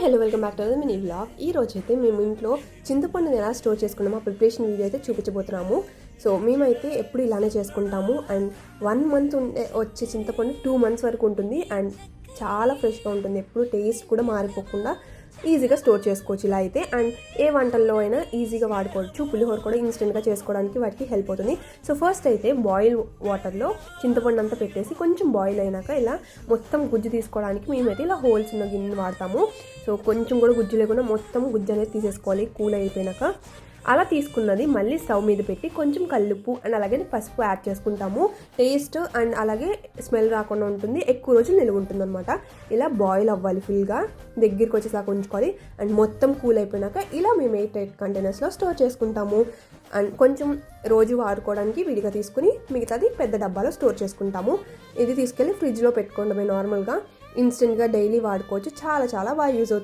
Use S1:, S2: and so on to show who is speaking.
S1: Hello welcome back to mini vlog. ఈ రోజైతే మేము ఇంట్లో చింతపండుని ఎలా స్టోర్ చేసుకున్నామో ప్రిపరేషన్ వీడియో అయితే చూపించబోతున్నాము. సో మేమైతే ఎప్పుడు ఇలానే చేసుకుంటాము. అండ్ 1 మంత్ వచ్చే చింతపండు 2 మంత్స్ వరకు ఉంటుంది. అండ్ చాలా ఫ్రెష్గా ఉంటుంది. ఎప్పుడు టేస్ట్ కూడా మారిపోకుండా ఈజీగా స్టోర్ చేసుకోవచ్చు ఇలా అయితే. అండ్ ఏ వంటల్లో అయినా ఈజీగా వాడుకోవచ్చు. పులిహోర కూడా ఇన్స్టెంట్గా చేసుకోవడానికి వాటికి హెల్ప్ అవుతుంది. సో ఫస్ట్ అయితే బాయిల్ వాటర్లో చింతపండు అంతా పెట్టేసి కొంచెం బాయిల్ అయినాక ఇలా మొత్తం గుజ్జు తీసుకోవడానికి మేమైతే ఇలా హోల్స్ ఉన్న గిన్నె వాడతాము. సో కొంచెం కూడా గుజ్జు లేకుండా మొత్తం గుజ్జు అనేది తీసేసుకోవాలి కూల్ అయిపోయినాక. అలా తీసుకున్నది మళ్ళీ స్టవ్ మీద పెట్టి కొంచెం కల్లుప్పు అండ్ అలాగే పసుపు యాడ్ చేసుకుంటాము. టేస్ట్ అండ్ అలాగే స్మెల్ రాకుండా ఉంటుంది, ఎక్కువ రోజులు నిలువ ఉంటుంది అనమాట. ఇలా బాయిల్ అవ్వాలి, ఫుల్గా దగ్గరికి వచ్చేసాక ఉంచుకోవాలి. అండ్ మొత్తం కూల్ అయిపోయినాక ఇలా మేము 8 కంటైనర్స్లో స్టోర్ చేసుకుంటాము. అండ్ కొంచెం రోజు వాడుకోవడానికి విడిగా తీసుకుని మిగతాది పెద్ద డబ్బాలో స్టోర్ చేసుకుంటాము. ఇది తీసుకెళ్ళి ఫ్రిడ్జ్లో పెట్టుకోవడమే. నార్మల్గా ఇన్స్టెంట్గా డైలీ వాడుకోవచ్చు. చాలా బాగా యూజ్ అవుతుంది.